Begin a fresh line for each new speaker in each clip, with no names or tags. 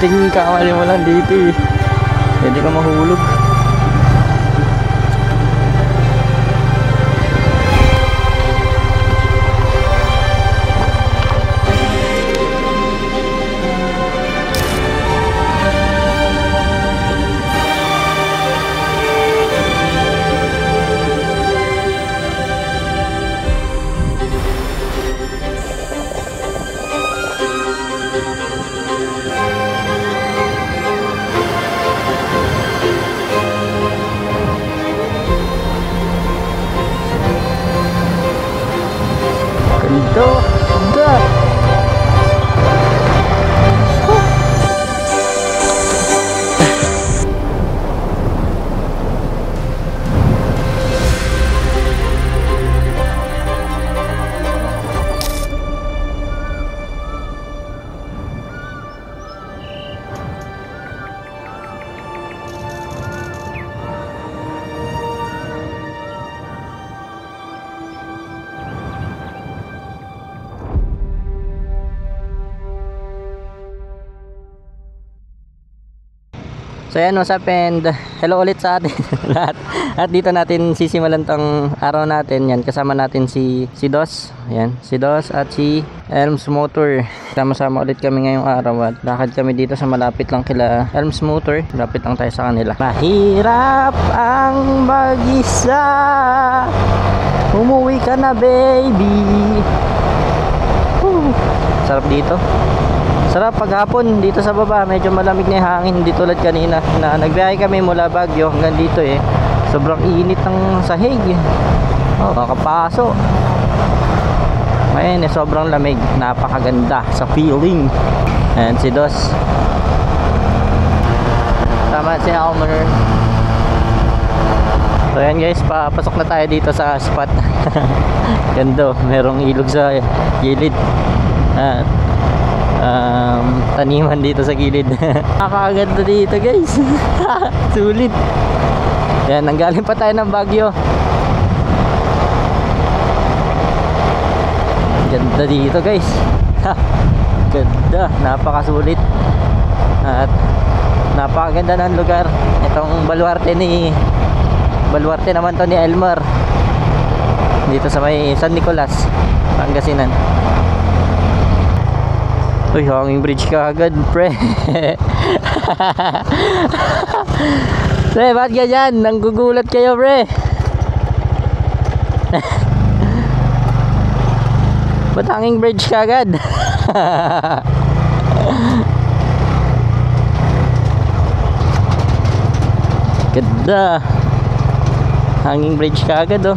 konting kamali mo lang dito eh. Pwede ka mahulog. So yan, what's up and hello ulit sa atin lahat. At dito natin sisimulan tong araw natin. Yan, kasama natin si Dos. Yan, si Dos at si Elms Motor. Sama-sama ulit kami ngayong araw at lakad kami dito sa malapit lang kila Elms Motor. Malapit lang tayo sa kanila. Mahirap ang mag-isa, umuwi ka na baby. Sarap dito. Sarap paghapon dito sa baba, medyo malamig na yung hangin, hindi tulad kanina na nagbiyahe kami mula Baguio hanggang dito eh. Sobrang init ng sahig. Oh, kakapaso. Ngayon eh, sobrang lamig, napakaganda sa feeling. And si Dos. Tama si Almer. So yan guys, papasok na tayo dito sa spot. Ganda, merong ilog sa gilid. Taniman dito sa gilid. Nakakaganda dito guys. Sulit. Yan, nanggaling pa tayo ng Baguio. Ganda dito guys. Ganda, napakasulit. At napakaganda ng lugar. Itong baluarte naman to ni Elmer. Dito sa may San Nicolas, Pangasinan. Uy, hanging bridge ka agad, pre. Pre, ba't ganyan? Nanggugulat kayo, pre. Ba't hanging bridge ka agad? Ganda. Hanging bridge ka agad, oh.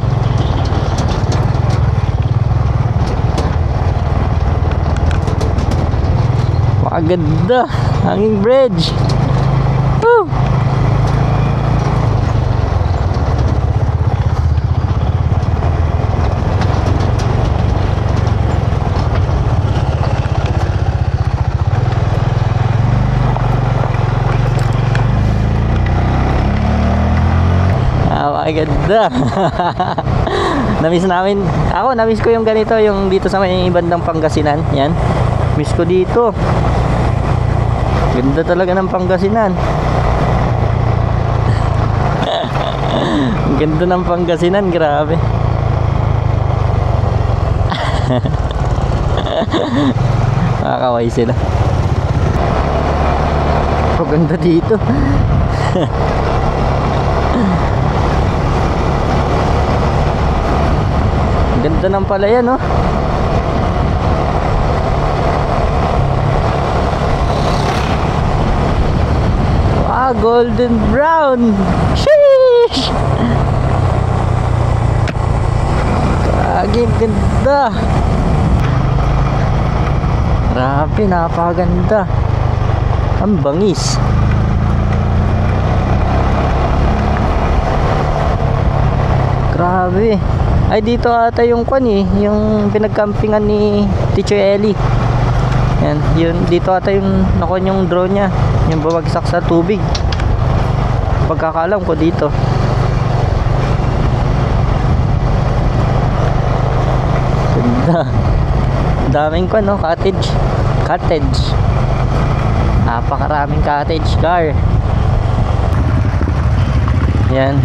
Maganda, hanging bridge. Woo! Maganda. Namiss namin. Namiss ko yung ganito, yung dito sa may bandang Pangasinan. Yan. Miss ko dito. Ganda talaga ng Pangasinan. Ganda ng Pangasinan, grabe. Makakaway sila. Oh, ganda dito. Ganda ng palayan, no? Golden brown. Sheesh. Kaging ganda. Grabe, napakaganda. Ang bangis. Grabe. Ay, dito ata yung kwan eh, yung pinagcampingan ni Teacher Ellie. Yan, yun, dito ata yung nakon yung drone niya, yung bumagsak sa tubig. Pagkakaalam ko dito. Ganda. Daming ko, no? Cottage. Napakaraming cottage car. Yan.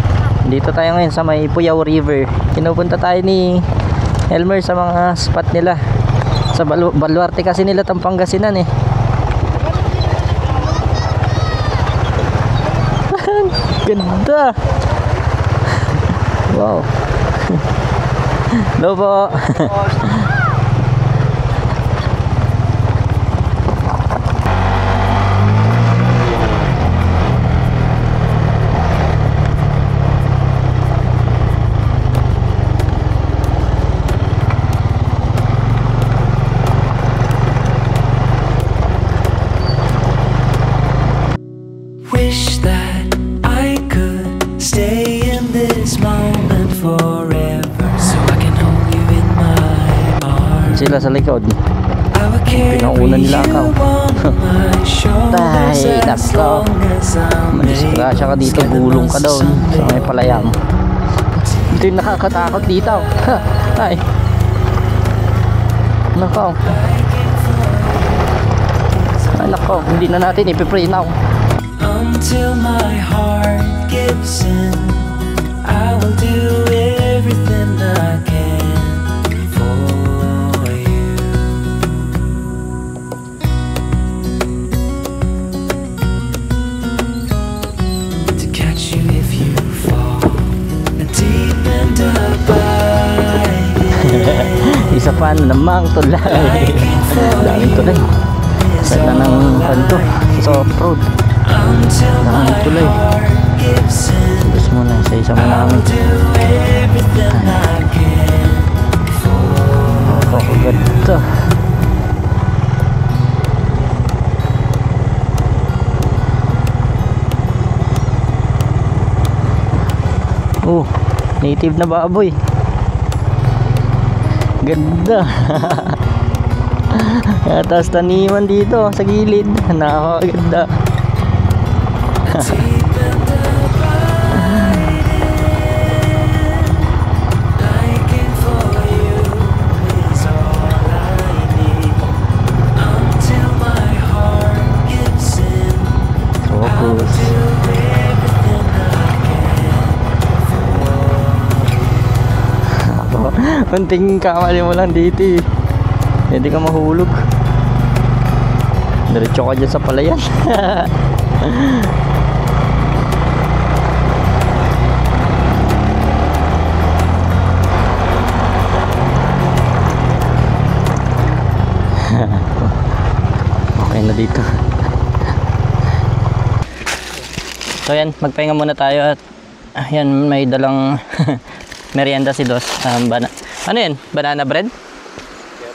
Dito tayo ngayon sa may Puyao River. Pinupunta tayo ni Elmer sa mga spot nila. Sa Baluarte kasi nila tong Pangasinan eh. Ganda. Wow. Hello po.
Wish that I could stay in this moment forever, so I can hold you in my arms.
Sila sa likod.
I will carry
Pinauna nila ako.
you on my shoulders
Ay,
as
nako.
long as I'm
Madisgrasya ka dito, gulong ka doon sa may palayam. Ito yung nakakatakot dito. Ha, ay. Nako. Ay, nako. Hindi na natin ipipray now.
Until my heart gives in, I will do everything I can for you. To catch you if you fall, deep and abiding.
Isa pa namang tulay. Daming tulay. Sa ng kanto. Sa off-road.
Until my
Tuloy.
heart gives in,
Tapos muna, isa-isa mo
I'll
namin.
do everything I can for
Oh, ganda. Oh, native na baboy. Ganda. Tapos taniman dito sa gilid. Nakakaganda.
deep and abiding. Liking for you is all I need. Until my heart gives in, I will
Focus.
do everything I can.
Kunting kamali mo lang dito eh. Hindi ka mahulog. Diretso ka dyan sa palayan. Okay na dito. So yan, magpahinga muna tayo at yan, may dalang merienda si Dos. Ano yan? Banana bread?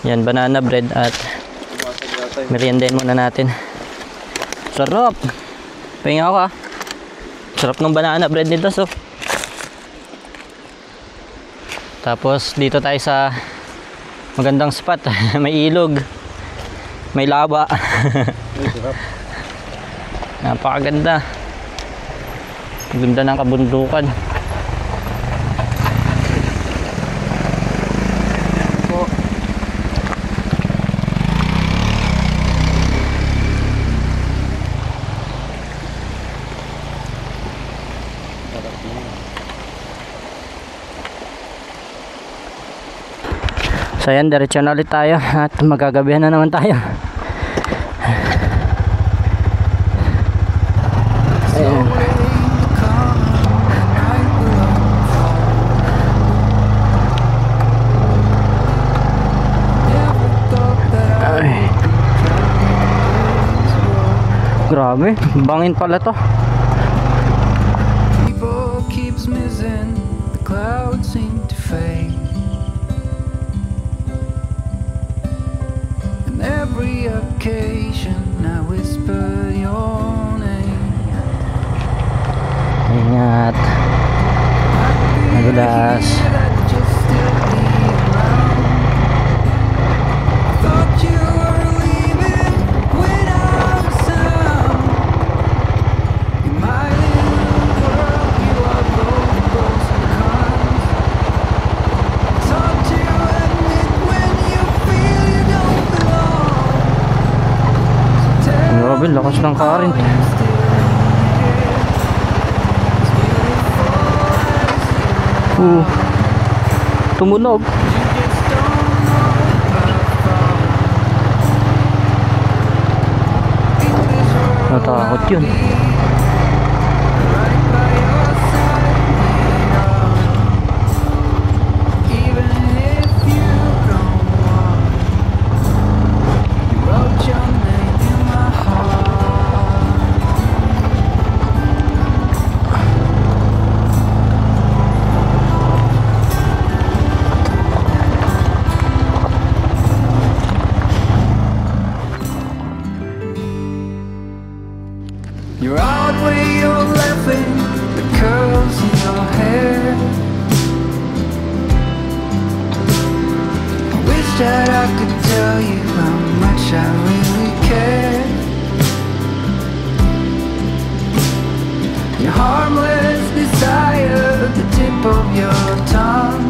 Yan, banana bread at meriendahin muna natin. Sarap! Pahinga ako ah. Sarap ng banana bread nito. So. Tapos dito tayo sa magandang spot. May ilog. May laba. Napakaganda. Ganda ng kabundukan. So yan, diretso na ulit tayo at magagabihan na naman tayo. Ayan. Ay. Grabe, bangin pala to.
People keeps missing, the clouds seem to fade. In every occasion I whisper your name.
Ingat. Nagulas. Lakas ng current. Tumunog. Natakot yun.
You're out where you're laughing, the curls in your hair. I wish that I could tell you how much I really care. Your harmless desire, the tip of your tongue,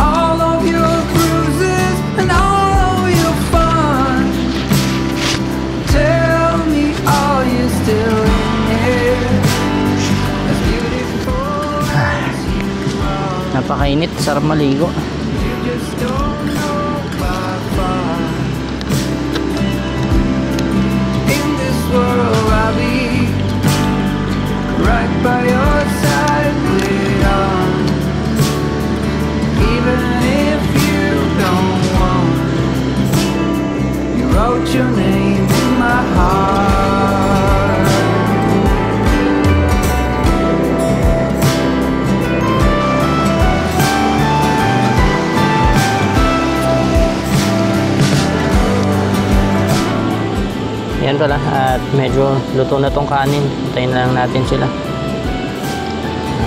all of your bruises and all of your fun. Tell me, are you still in here? As beautiful as you are,
Napakainit, sarap maligo.
you just don't know by far. In this world I'll be right by your side with arms. Even if you don't want, you wrote your name in my heart.
Yan pala, at medyo luto na tong kanin. Hintayin na lang natin sila.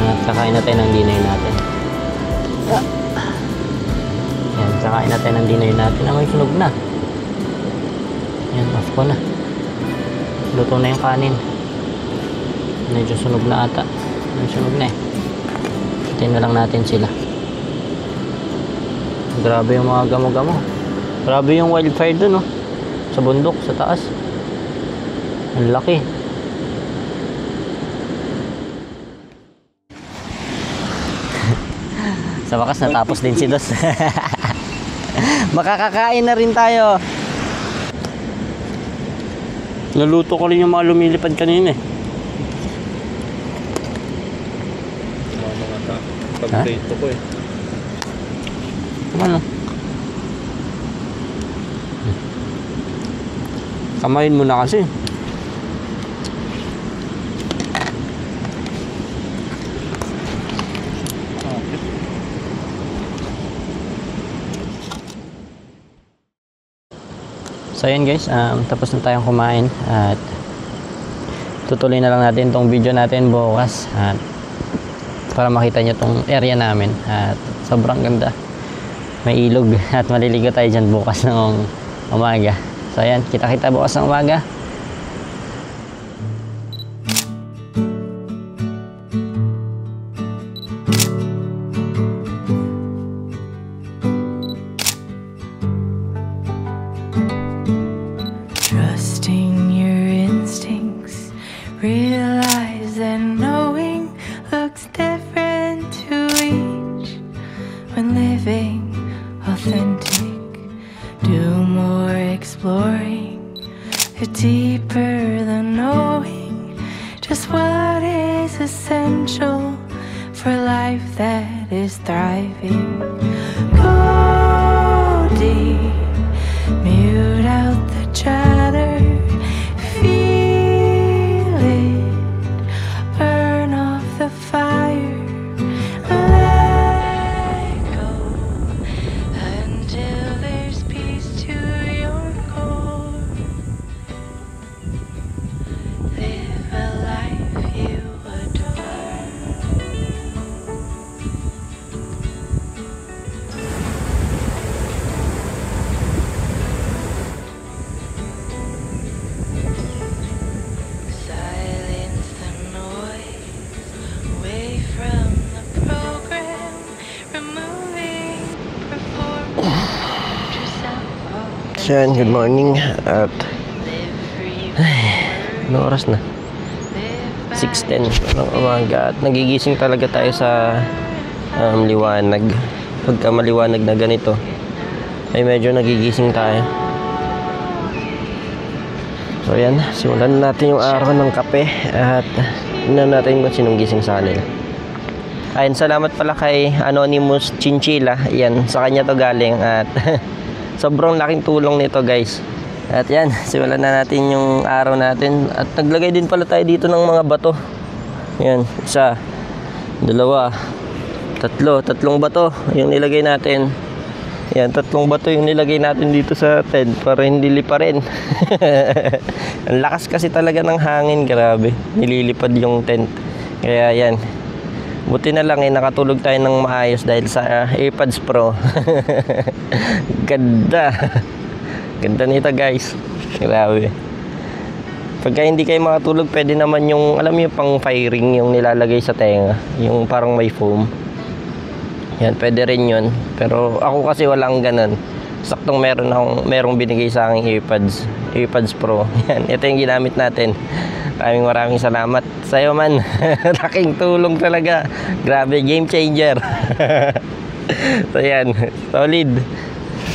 At kakain na tayo ng dinner natin. Yan, kakain na tayo ng dinner natin. May sunog na. Yan, off ko na. Luto na yung kanin. Medyo sunog na ata. May sunog na eh. Hintayin na lang natin sila. Grabe yung mga gamo-gamo. Grabe yung wildfire dun, oh. Sa bundok, sa taas. Ang laki. Sa wakas natapos din si Dos. Makakakain na rin tayo. Naluto ko rin yung mga lumilipad kanina eh.
Pag-date ko eh.
Ano? Kamayin mo na kasi. So ayan guys, tapos na tayong kumain at tutuloy na lang natin tong video natin bukas at para makita nyo tong area namin at sobrang ganda. May ilog at maliligo tayo dyan bukas ng umaga. So ayan, kita-kita bukas ng umaga.
Trusting your instincts, realize that knowing looks different to each. When living authentic, do more exploring, deeper than knowing just what is essential for life that is thriving. Go deep, mute out the chatter, feel it, burn off the fire, let go until there's peace to your core. Live a life you adore. Silence the noise, away from the program, removing performance, yourself.
So yan, good morning at
Live free
Anong oras na? 6:10 ng umaga. At nagigising talaga tayo sa liwanag. Pagka maliwanag na ganito, ay medyo nagigising tayo. So yan, simulan natin yung araw ng kape at tingnan natin kung sinong gising sa kanila. Ayun, salamat pala kay Anonymous Chinchilla. Yan, sa kanya to galing at sobrang laking tulong nito guys. At yan, simulan na natin yung araw natin. At naglagay din pala tayo dito ng mga bato. Yan, isa, dalawa, tatlong bato yung nilagay natin. Yan, 3 bato yung nilagay natin dito sa tent para hindi liparin. Ang lakas kasi talaga ng hangin, grabe. Nililipad yung tent. Kaya yan. Buti na lang nakatulog tayo ng maayos dahil sa AirPods Pro. Ganda. Ganda nito guys. Grabe. Pagka hindi kayo makatulog, pwede naman yung, alam mo yung pang firing yung nilalagay sa tenga. Yung parang may foam. Yan, pwede rin yun. Pero ako kasi walang ganun. Saktong merong binigay sa aking AirPods Pro. Yan, ito yung ginamit natin. Maraming salamat sa'yo man. Laking tulong talaga. Grabe, game changer. So yan, solid.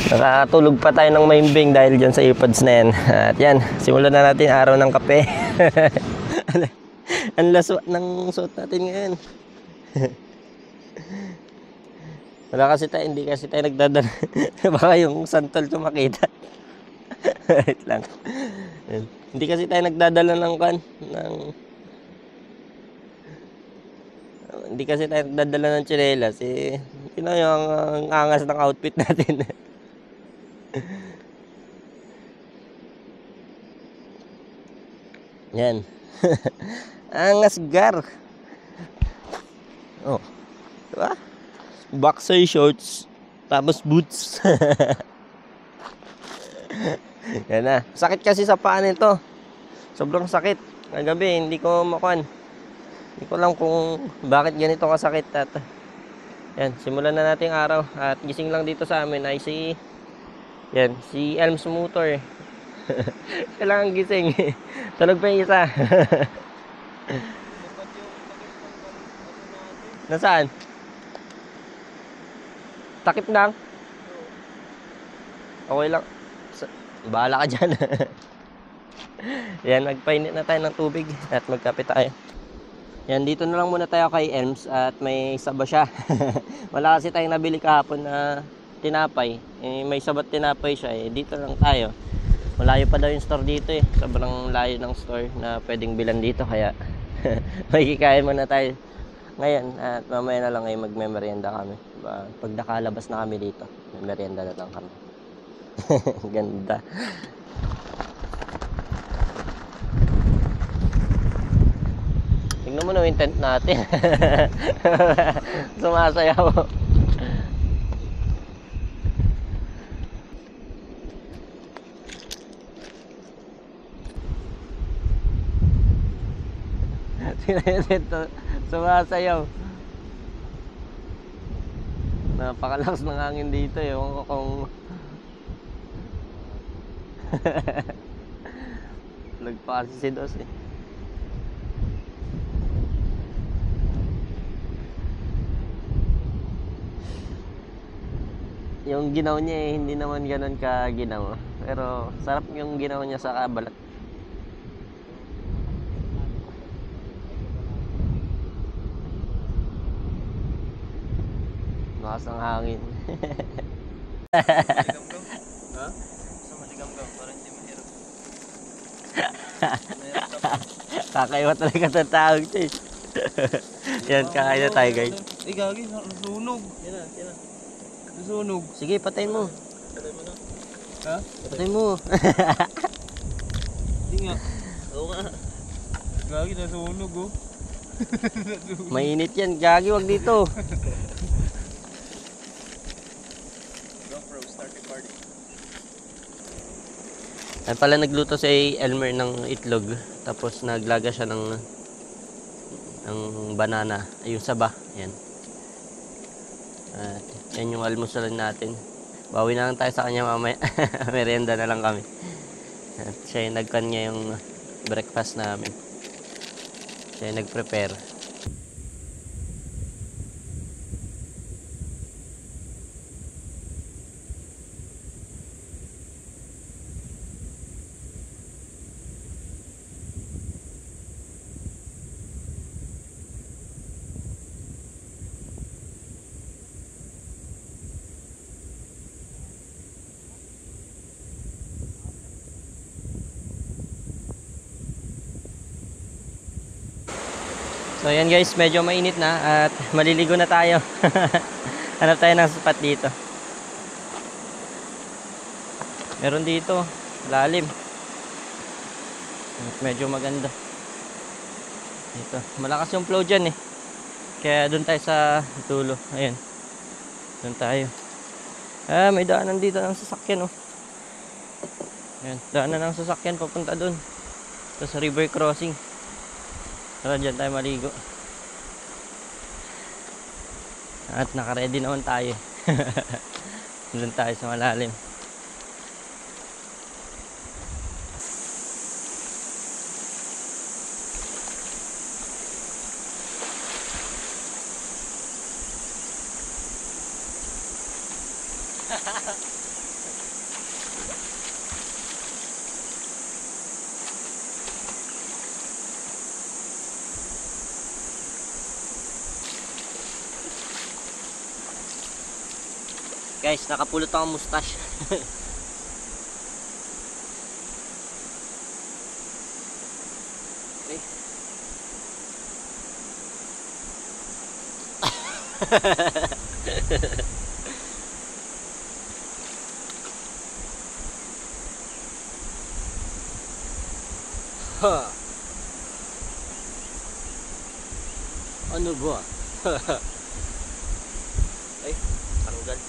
Nakatulog pa tayo ng maimbing dahil dyan sa AirPods na yan. At yan, simulan na natin araw ng kape. Ang laswa ng suot natin ngayon. Hindi kasi tayo nagdadala. Baka yung santol tumakita. Wait lang. Hindi kasi tayo nagdadala hindi kasi tayo nagdadala ng tsinelas. Yun na yung angas ng outfit natin. Yan. Angas gar. Oh. Diba? Boxer shorts, tapos boots. Yan na. Sakit kasi sa paa nito. Sobrang sakit. Kagabi, hindi ko makuan. Hindi ko lang kung bakit ganito kasakit. At yan, simulan na natin araw. At gising lang dito sa amin ay si Elms Motor. Kailangan gising. Tulog pa yung isa. Nasaan? Takip lang. Okay lang. Bahala ka dyan. Yan, magpainit na tayo ng tubig at magkape tayo. Yan, dito na lang muna tayo kay Elms at may saba siya. Wala kasi tayong nabili kahapon na tinapay. May sabat tinapay siya. Dito lang tayo. Malayo pa daw yung store dito Sobrang layo ng store na pwedeng bilan dito. Kaya magkikain muna tayo ngayon at mamaya na lang ay magme-merienda kami. Pag nakalabas na kami dito, may merienda na lang kami. Ganda. Tingnan mo na yung tent natin. Sumasayaw. Sumasayaw. Napakalakas ng hangin dito Ewan ko kung nagpa si Dos Yung ginaw niya hindi naman ganun ka ginaw. Pero sarap yung ginaw niya sa kabalat. Lakas ng hangin. Ha? Sa maligam-gam para hindi mahirap. Kakaiwa talaga sa tawag ito Yan, kakain na tayo guys.
Gagi, nasunog. Yan na. Nasunog.
Sige, patayin mo.
Patay mo na. Ha?
Patayin mo.
Hindi nga.
Oo nga.
Gagi, nasunog
Mainit yan, gagi, wag dito.
GoPro, start recording.
Ay pala nagluto si Elmer ng itlog. Tapos naglaga siya ng banana. Ay, yung saba. Yan. At yan yung almusalan natin. Bawi na lang tayo sa kanya mamaya. Merienda na lang kami. At siya yung nagkan niya yung breakfast namin. Siya yung nag-prepare. So yan guys, medyo mainit na at maliligo na tayo. Hanap tayo ng spot dito. Meron dito, lalim. At medyo maganda. Dito, malakas yung flow dyan eh. Kaya doon tayo sa dulo. Ayan. Doon tayo. May daanan dito ng sasakyan oh. Ayan, daanan ng sasakyan papunta doon. Ito sa river crossing. Tara, dyan tayo maligo. At naka-ready naman tayo. Doon tayo sa malalim. Guys, nakapulot ako ng mustache. Okay. Ano ba? Ay, tanggal.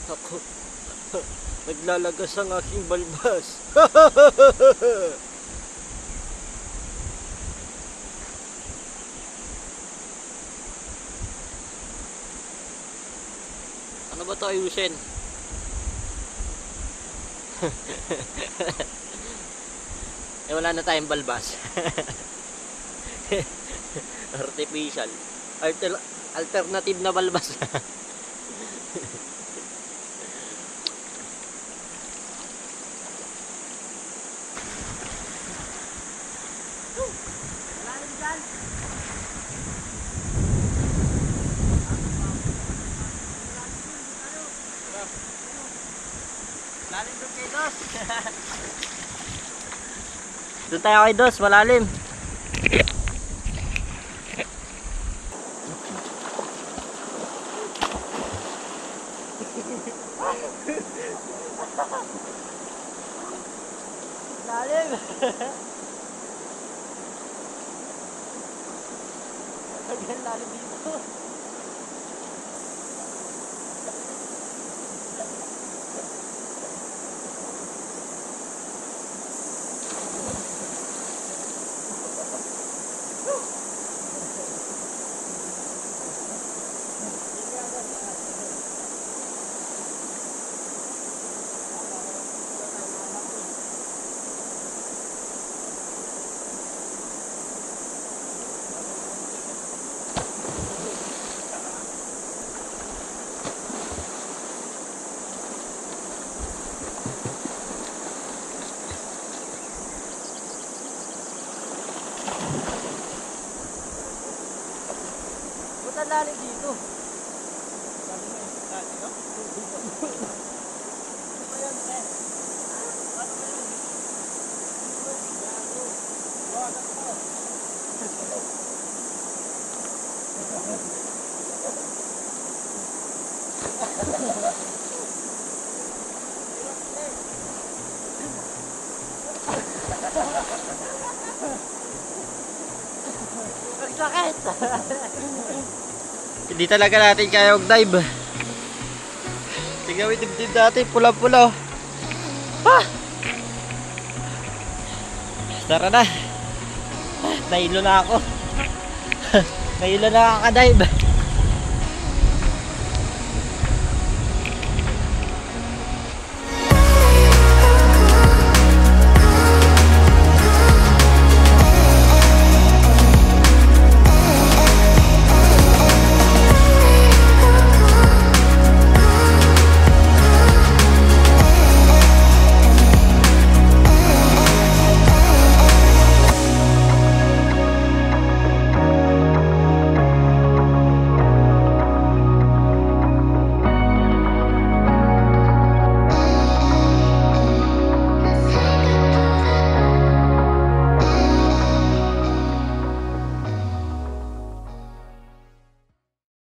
Ako, naglalagas ang aking balbas. Ano ba ito ayusin? Wala na tayong balbas. Artificial. Alternative na balbas. Malalim doon kay Dos. Doon tayo kay Dos, malalim. Lalim. Agad lalim dito. Ba't lalim dito? Sabi mo yung dati, no? Ano ba yan, pre? Ano ba yan? Wala ko. Sakit! Hindi talaga natin kaya mag-dive. Tingnan mo yung dibdib natin, pula-pula. Ah! Tara na. Nahilo na ako. Kayo lang nakakadive.